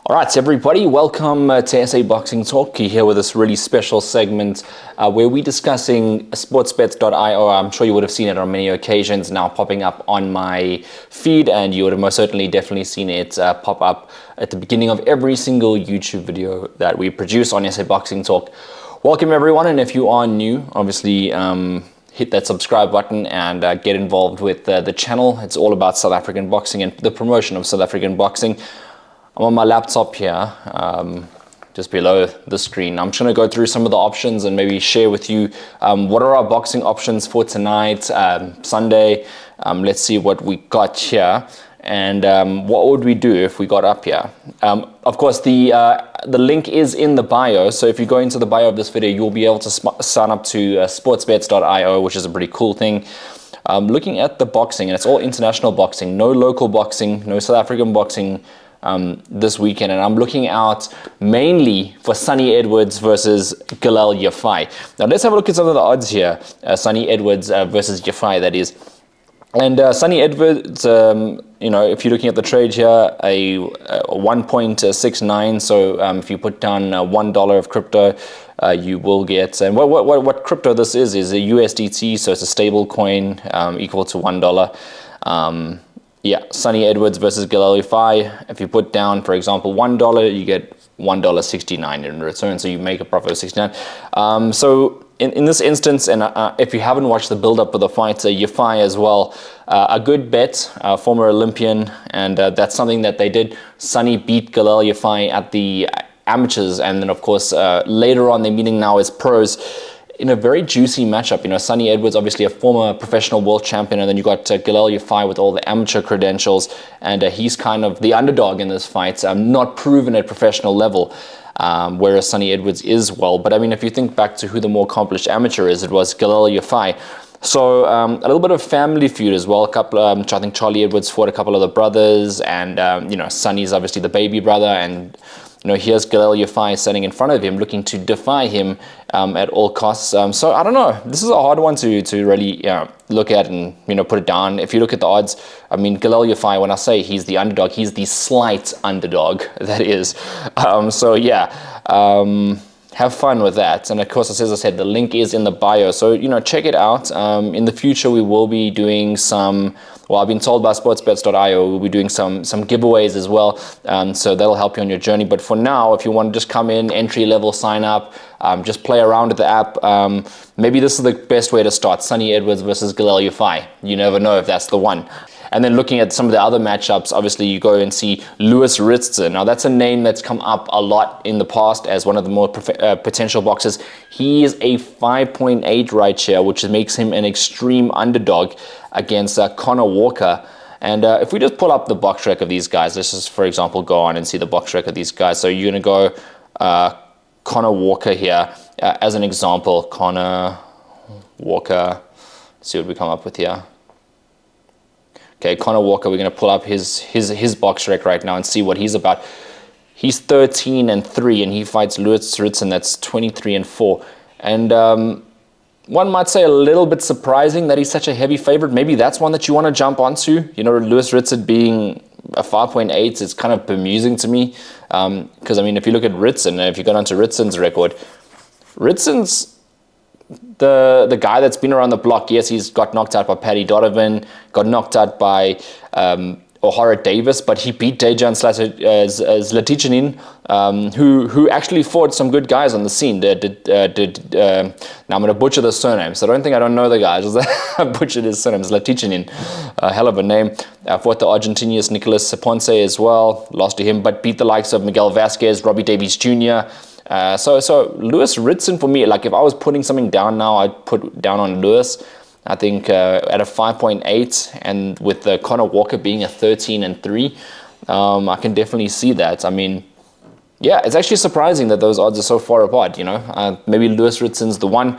All right, so everybody, welcome to SA Boxing Talk. You're here with this really special segment where we're discussing Sportsbet.io. I'm sure you would have seen it on many occasions now popping up on my feed, and you would have most certainly definitely seen it pop up at the beginning of every single YouTube video that we produce on SA Boxing Talk. Welcome everyone, and if you are new, obviously hit that subscribe button and get involved with the channel. It's all about South African boxing and the promotion of South African boxing. I'm on my laptop here, just below the screen. I'm just going to go through some of the options and maybe share with you what are our boxing options for tonight, Sunday. Let's see what we got here, and what would we do if we got up here. Of course, the link is in the bio, so if you go into the bio of this video, you'll be able to sign up to sportsbet.io, which is a pretty cool thing. Looking at the boxing, and it's all international boxing, no local boxing, no South African boxing this weekend, and I'm looking out mainly for Sonny Edwards versus Galal Yafai. Now let's have a look at some of the odds here. Sonny Edwards versus Yafai, that is. And Sonny Edwards, you know, if you're looking at the trade here, a 1.69. So if you put down $1 of crypto, you will get. And what crypto this is a USDT, so it's a stable coin equal to $1. Yeah, Sonny Edwards versus Galal Yafai. If you put down, for example, $1, you get $1.69 in return, so you make a profit of 69. So in this instance, and if you haven't watched the build-up of the fight, Yafai as well, a good bet, former Olympian, and that's something that they did. Sonny beat Galal Yafai at the amateurs, and then of course later on they're meeting now as pros in a very juicy matchup. You know, Sonny Edwards, obviously a former professional world champion, and then you got Galal Yafai with all the amateur credentials, and he's kind of the underdog in this fight, not proven at professional level, whereas Sonny Edwards is well. But I mean, if you think back to who the more accomplished amateur is, it was Galal Yafai. So a little bit of family feud as well. A couple, I think Charlie Edwards fought a couple of the brothers, and you know, Sonny's obviously the baby brother, and you know, here's Galal Yafai standing in front of him, looking to defy him at all costs. So I don't know. This is a hard one to really look at and put it down. If you look at the odds, I mean, Galal Yafai, when I say he's the underdog, he's the slight underdog. That is. So yeah. Have fun with that. And of course, as I said, the link is in the bio. So, check it out. In the future, we will be doing some, well, I've been told by sportsbets.io, we'll be doing some giveaways as well. So that'll help you on your journey. But for now, if you want to just come in, entry level, sign up, just play around with the app. Maybe this is the best way to start. Sonny Edwards versus Galal Yafai. You never know if that's the one. And then looking at some of the other matchups, obviously you go and see Louis Ritson. Now that's a name that's come up a lot in the past as one of the more potential boxers. He is a 5.8 right here, which makes him an extreme underdog against Connor Walker. And if we just pull up the box rec of these guys, let's just, for example, go on and see the box rec of these guys. So you're going to go Connor Walker here as an example. Connor Walker, let's see what we come up with here. Okay, Connor Walker, we're going to pull up his box rec right now and see what he's about. He's 13-3, and he fights Louis Ritson, that's 23-4. And one might say a little bit surprising that he's such a heavy favorite. Maybe that's one that you want to jump onto. Louis Ritson being a 5.8 is kind of bemusing to me. Because, I mean, if you look at Ritson, if you go down to Ritson's record, Ritson's the guy that's been around the block. Yes, he's got knocked out by Paddy Donovan, got knocked out by O'Hara Davis, but he beat Dejan Zlaticanin, who actually fought some good guys on the scene. Now I'm going to butcher the surname, so I don't know the guys. I butchered his surname. Zlaticanin, a hell of a name. Fought the Argentinian Nicolas Ponce as well, lost to him, but beat the likes of Miguel Vasquez, Robbie Davies Jr., so Louis Ritson for me, like if I was putting something down now, I'd put down on Louis. I think at a 5.8, and with Connor Walker being a 13-3, I can definitely see that. I mean, yeah, it's actually surprising that those odds are so far apart. Maybe Louis Ritson's the one.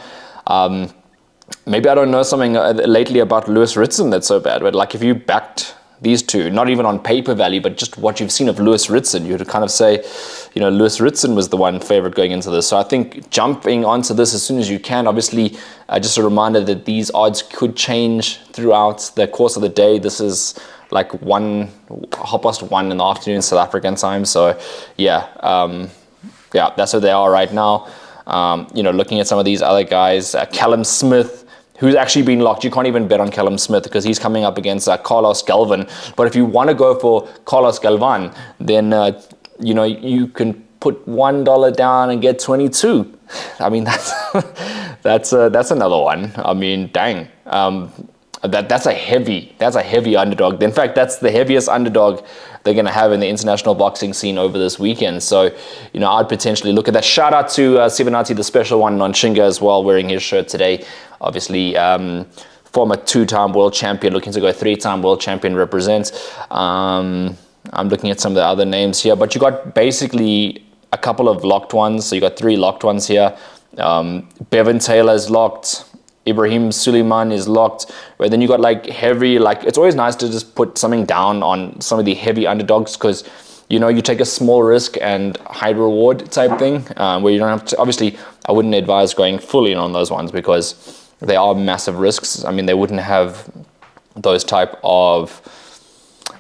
Maybe I don't know something lately about Louis Ritson that's so bad, but like if you backed these two, not even on paper value, but just what you've seen of Louis Ritson, you would kind of say, Louis Ritson was the one favorite going into this. So I think jumping onto this as soon as you can. Obviously, just a reminder that these odds could change throughout the course of the day. This is like 1:30 in the afternoon South African time. So yeah, that's where they are right now. Looking at some of these other guys, Callum Smith, who's actually been locked. You can't even bet on Callum Smith because he's coming up against Carlos Galvan. But if you want to go for Carlos Galvan, then you can put $1 down and get 22. I mean, that's another one. I mean, dang. That's a heavy underdog. In fact, that's the heaviest underdog they're going to have in the international boxing scene over this weekend. So, I'd potentially look at that. Shout out to Sivanati, the special one on Shinga as well, wearing his shirt today. Obviously, former 2-time world champion, looking to go 3-time world champion represent. I'm looking at some of the other names here, but you got basically a couple of locked ones. So you got 3 locked ones here. Bevan Taylor is locked. Ibrahim Suleiman is locked. But then you got heavy, it's always nice to just put something down on some of the heavy underdogs because, you take a small risk and high reward type thing where you don't have to, obviously, I wouldn't advise going fully in on those ones because they are massive risks. I mean, they wouldn't have those type of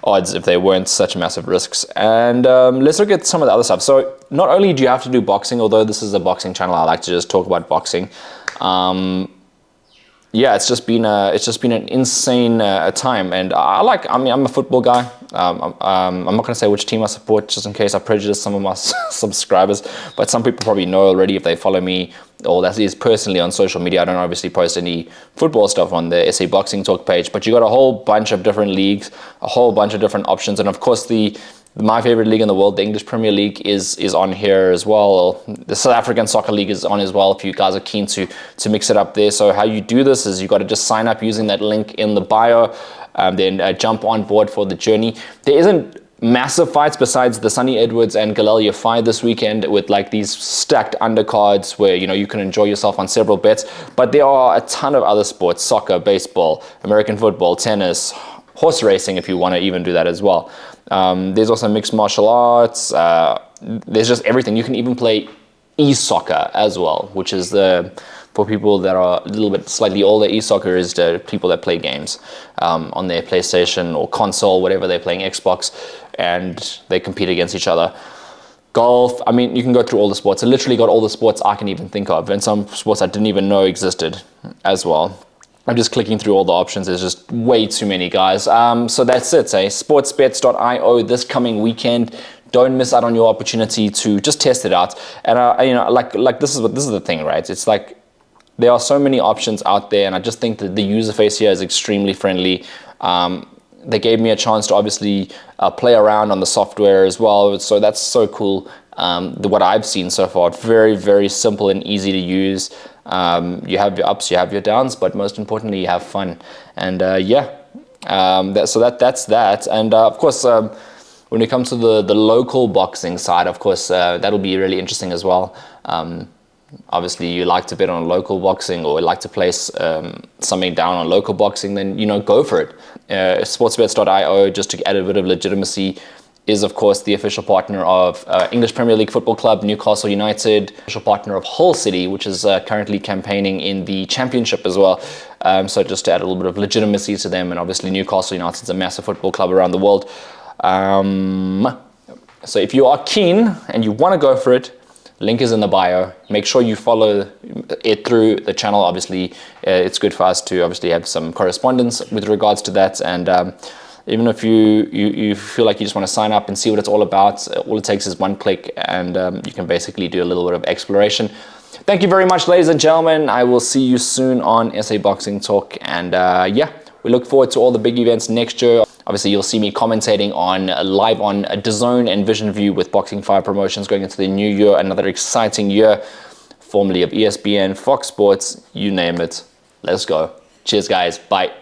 odds if they weren't such massive risks. And let's look at some of the other stuff. So not only do you have to do boxing, although this is a boxing channel, I like to just talk about boxing. It's just been an insane time, and I'm a football guy. I'm not going to say which team I support, just in case I prejudice some of my subscribers. But some people probably know already if they follow me, or that is personally on social media. I don't obviously post any football stuff on the SA Boxing Talk page, but you got a whole bunch of different leagues, a whole bunch of different options, and of course my favorite league in the world, the English Premier League, is on here as well. The South African Soccer League is on as well if you guys are keen to mix it up there. So how you do this is you got to just sign up using that link in the bio, then jump on board for the journey. There isn't massive fights besides the Sonny Edwards and Galelia fight this weekend with these stacked undercards where you can enjoy yourself on several bets. But there are a ton of other sports: soccer, baseball, American football, tennis, horse racing if you want to even do that as well. There's also mixed martial arts. There's just everything. You can even play e-soccer as well, which is for people that are a little bit slightly older. E-soccer is the people that play games on their PlayStation or console, whatever they're playing, Xbox, and they compete against each other. Golf, I mean, you can go through all the sports. I literally got all the sports I can even think of, and some sports I didn't even know existed as well. I'm just clicking through all the options. There's just way too many, guys. So that's it, sportsbets.io this coming weekend. Don't miss out on your opportunity to just test it out. And this is the thing, right? It's there are so many options out there, and I just think that the user face here is extremely friendly. They gave me a chance to obviously play around on the software as well, so that's so cool. What I've seen so far, very, very simple and easy to use. You have your ups, you have your downs, but most importantly, you have fun. And that's that. And of course, when it comes to the local boxing side, of course, that'll be really interesting as well. Obviously, you like to bet on local boxing or like to place something down on local boxing, then go for it. Sportsbets.io, just to add a bit of legitimacy, is of course the official partner of English Premier League Football Club, Newcastle United, official partner of Hull City, which is currently campaigning in the Championship as well. So just to add a little bit of legitimacy to them, and obviously Newcastle United is a massive football club around the world. So if you are keen and you want to go for it, link is in the bio. Make sure you follow it through the channel. Obviously, it's good for us to obviously have some correspondence with regards to that. And even if you feel like you just want to sign up and see what it's all about, all it takes is one click, and you can basically do a little bit of exploration. Thank you very much, ladies and gentlemen. I will see you soon on SA Boxing Talk. And we look forward to all the big events next year. Obviously, you'll see me commentating live on DAZN and Vision View with Boxing 5 promotions going into the new year. Another exciting year, formerly of ESPN, Fox Sports, you name it. Let's go. Cheers, guys. Bye.